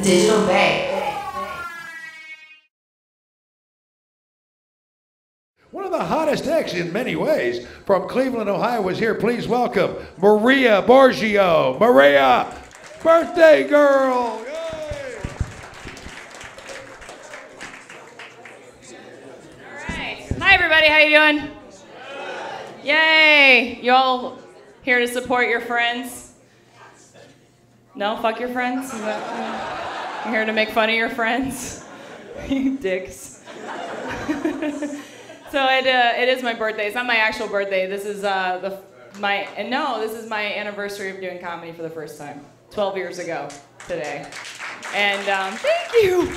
Digital Bay. One of the hottest acts in many ways from Cleveland, Ohio was here. Please welcome Maria Borgio. Maria, birthday girl. Yay. All right. Hi, everybody. How you doing? Yay. You all here to support your friends? No? Fuck your friends? You're here to make fun of your friends? You dicks. So it is my birthday. It's not my actual birthday. This is this is my anniversary of doing comedy for the first time. 12 years ago today. And thank you.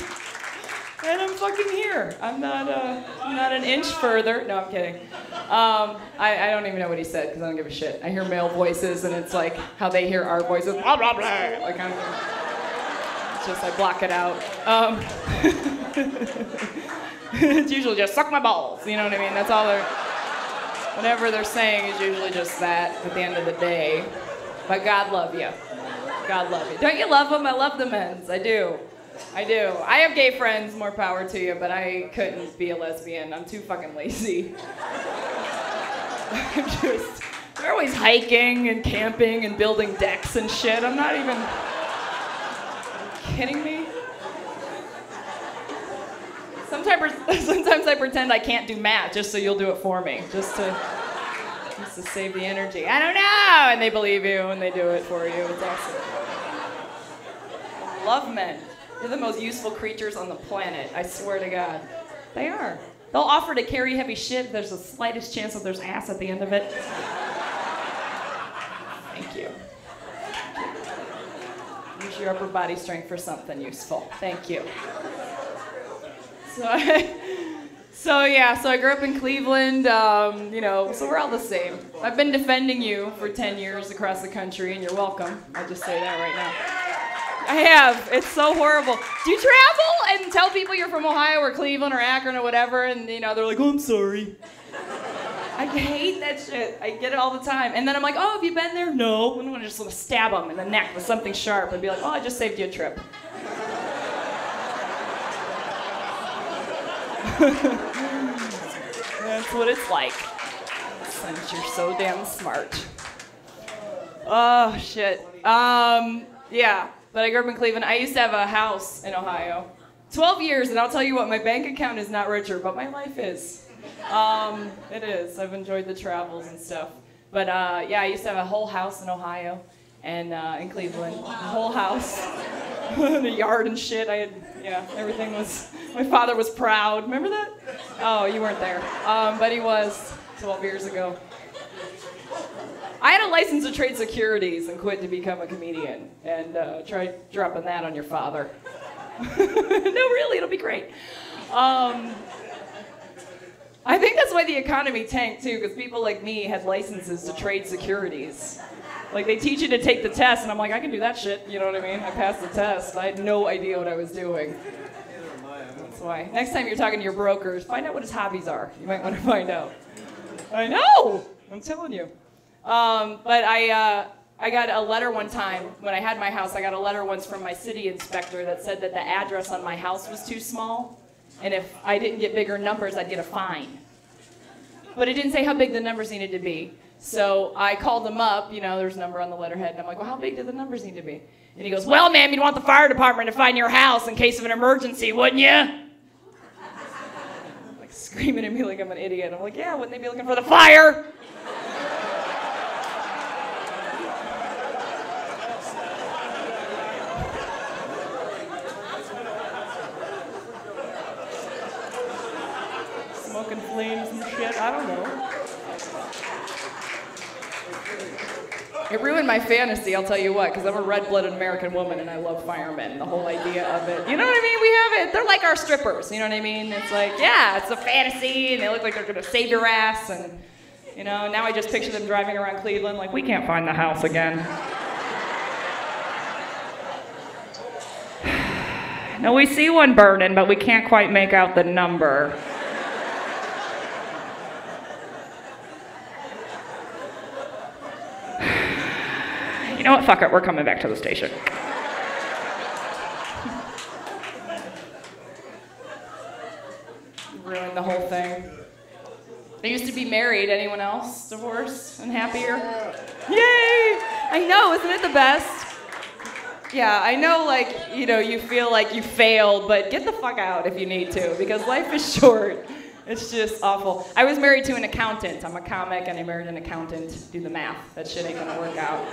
And I'm fucking here. I'm not an inch further. No, I'm kidding. I don't even know what he said because I don't give a shit. I hear male voices and it's like how they hear our voices. Blah, blah, blah. Like it's just I block it out. It's usually just suck my balls, you know what I mean? That's all whatever they're saying is usually just that at the end of the day. But God love you. God love you. Don't you love them? I love the men's. I do. I do. I have gay friends, more power to you, but I couldn't be a lesbian. I'm too fucking lazy. They're always hiking and camping and building decks and shit. I'm not even kidding me. Sometimes I pretend I can't do math just so you'll do it for me, just to save the energy. I don't know, and they believe you and they do it for you. It's awesome. Love men. They're the most useful creatures on the planet. I swear to God, they are. They'll offer to carry heavy shit if there's the slightest chance that there's ass at the end of it. Thank you. Use your upper body strength for something useful. Thank you. So I grew up in Cleveland, so we're all the same. I've been defending you for 10 years across the country, and you're welcome. I'll just say that right now. I have. It's so horrible. Do you travel and tell people you're from Ohio or Cleveland or Akron or whatever, and they're like, oh, I'm sorry. I hate that shit. I get it all the time. And then I'm like, oh, have you been there? No. And I just want to stab them in the neck with something sharp and be like, oh, I just saved you a trip. That's what it's like. Since you're so damn smart. Oh, shit. Yeah, but I grew up in Cleveland. I used to have a house in Ohio. 12 years, and I'll tell you what, my bank account is not richer, but my life is. It is. I've enjoyed the travels and stuff. But yeah, I used to have a whole house in Ohio and in Cleveland. A whole house. The yard and shit. Everything was, my father was proud. Remember that? Oh, you weren't there. But he was 12 years ago. I had a license to trade securities and quit to become a comedian. And try dropping that on your father. No, really, it'll be great. I think that's why the economy tanked too, because people like me had licenses to trade securities. Like, they teach you to take the test, and I'm like, I can do that shit, you know what I mean? I passed the test. I had no idea what I was doing. That's why. Next time you're talking to your brokers, find out what his hobbies are. You might want to find out. I know! I'm telling you. But I got a letter one time, when I had my house, I got a letter once from my city inspector that said that the address on my house was too small, and if I didn't get bigger numbers, I'd get a fine. But it didn't say how big the numbers needed to be. So I called him up, there's a number on the letterhead, and I'm like, well, how big do the numbers need to be? And he goes, well, ma'am, you'd want the fire department to find your house in case of an emergency, wouldn't you? Like, screaming at me like I'm an idiot. I'm like, yeah, wouldn't they be looking for the fire? Smoking flames and shit, I don't know. It ruined my fantasy, I'll tell you what, because I'm a red-blooded American woman and I love firemen, the whole idea of it. You know what I mean? We have it. They're like our strippers, you know what I mean? It's like, yeah, it's a fantasy, and they look like they're going to save your ass, and, now I just picture them driving around Cleveland like, we can't find the house again. No, we see one burning, but we can't quite make out the number. You know what? Fuck it. We're coming back to the station. ruined the whole thing. I used to be married. Anyone else? Divorced and happier? Yay! I know, isn't it the best? Yeah, I know, like, you know, you feel like you failed, but get the fuck out if you need to, because life is short. It's just awful. I was married to an accountant. I'm a comic, and I married an accountant. Do the math. That shit ain't gonna work out.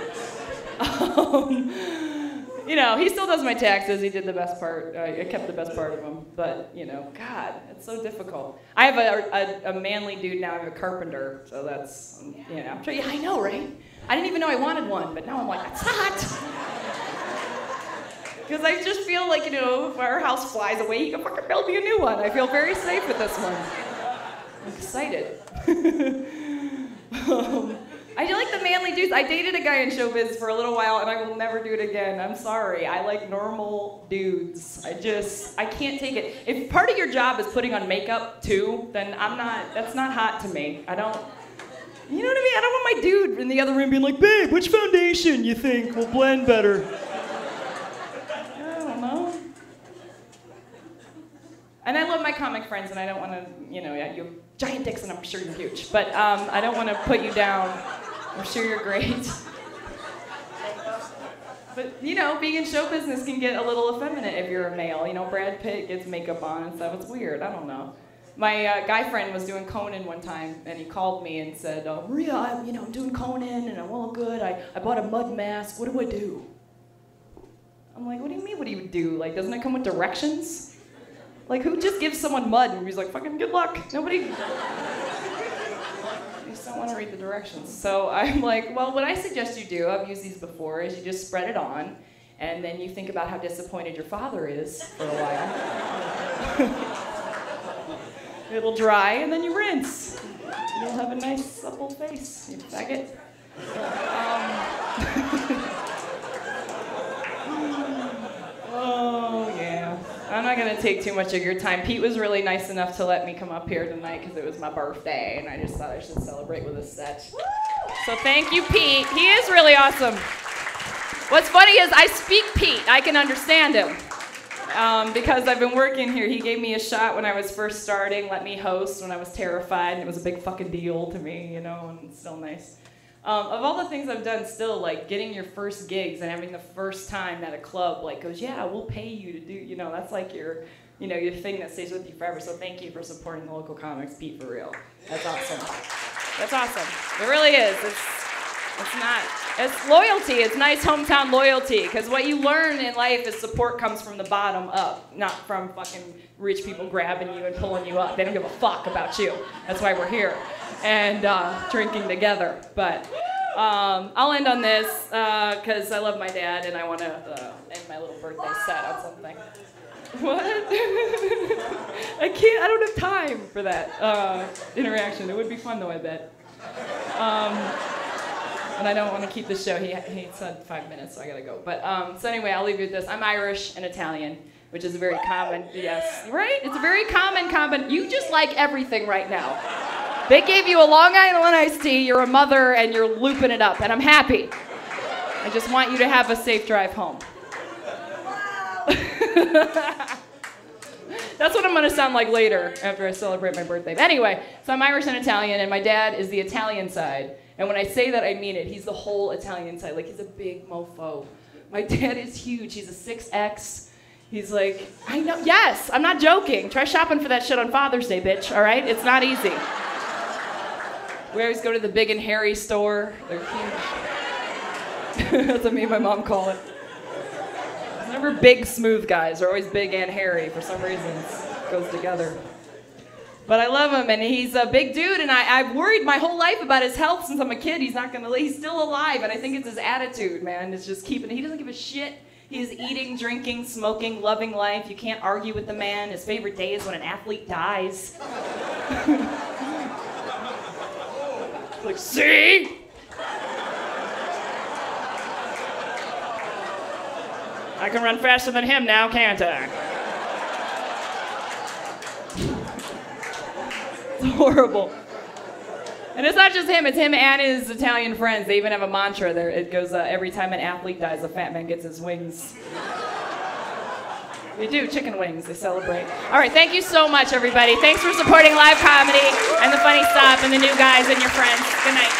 You know, he still does my taxes. He did the best part. I kept the best part of him. But, you know, God, it's so difficult. I have a manly dude now. I'm a carpenter, so that's, you know. Yeah, I know, right? I didn't even know I wanted one, but now I'm like, that's hot. Because I just feel like, you know, if our house flies away, you can fucking build me a new one. I feel very safe with this one. I'm excited. I do like the manly dudes. I dated a guy in showbiz for a little while, and I will never do it again. I'm sorry. I like normal dudes. I can't take it. If part of your job is putting on makeup, too, then that's not hot to me. You know what I mean? I don't want my dude in the other room being like, babe, which foundation you think will blend better? And I love my comic friends, and I don't want to, you know, you have giant dicks, and I'm sure you're huge. But I don't want to put you down. I'm sure you're great. But, you know, being in show business can get a little effeminate if you're a male. You know, Brad Pitt gets makeup on and stuff. It's weird. I don't know. My guy friend was doing Conan one time, and he called me and said, Maria, I'm doing Conan, and I'm all good. I bought a mud mask. What do I do? I'm like, what do you mean, what do you do? Like, doesn't it come with directions? Like, who just gives someone mud and he's like, fucking good luck? Nobody. You just don't want to read the directions. So I'm like, well, what I suggest you do, I've used these before, is you just spread it on, and then you think about how disappointed your father is for a while. It'll dry, and then you rinse. You'll have a nice, supple face, you faggot. Oh, yeah. I'm not going to take too much of your time. Pete was really nice enough to let me come up here tonight because it was my birthday, and I just thought I should celebrate with a set. So thank you, Pete. He is really awesome. What's funny is I speak Pete. I can understand him because I've been working here. He gave me a shot when I was first starting, let me host when I was terrified, and it was a big fucking deal to me, you know, and it's still nice. Of all the things I've done, still, like, getting your first gigs and having the first time at a club, like, goes, yeah, we'll pay you to do, you know, that's like your thing that stays with you forever. So thank you for supporting the local comics, Pete, for real. That's awesome. That's awesome. It really is. It's loyalty. It's nice hometown loyalty, because what you learn in life is support comes from the bottom up, not from fucking rich people grabbing you and pulling you up. They don't give a fuck about you. That's why we're here and drinking together. But I'll end on this because I love my dad and I want to end my little birthday set on something. What? I don't have time for that interaction. It would be fun though, I bet. And I don't want to keep the show. He said 5 minutes, so I gotta go. But so anyway, I'll leave you with this. I'm Irish and Italian, which is a very common, yes, right? It's a very common. You just like everything right now. They gave you a Long Island iced tea, you're a mother, and you're looping it up, and I'm happy. I just want you to have a safe drive home. That's what I'm gonna sound like later after I celebrate my birthday. But anyway, so I'm Irish and Italian, and my dad is the Italian side. And when I say that, I mean it. He's the whole Italian side. Like, he's a big mofo. My dad is huge. He's a 6X. He's like, I know, yes, I'm not joking. Try shopping for that shit on Father's Day, bitch, all right? It's not easy. We always go to the Big and Hairy store. They're huge. That's what me and my mom call it. It's never big, smooth guys. They're always big and hairy for some reason. It goes together. But I love him, and he's a big dude, and I've worried my whole life about his health since I'm a kid. He's still alive, and I think it's his attitude, man. It's just he doesn't give a shit. He's eating, drinking, smoking, loving life. You can't argue with the man. His favorite day is when an athlete dies. Like, see? I can run faster than him now, can't I? It's horrible. And it's not just him, it's him and his Italian friends. They even have a mantra there. It goes, every time an athlete dies, a fat man gets his wings. They do, chicken wings, they celebrate. All right, thank you so much, everybody. Thanks for supporting live comedy and the funny stuff and the new guys and your friends. Good night.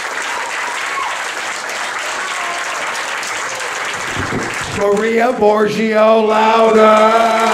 Maria Borgio, louder!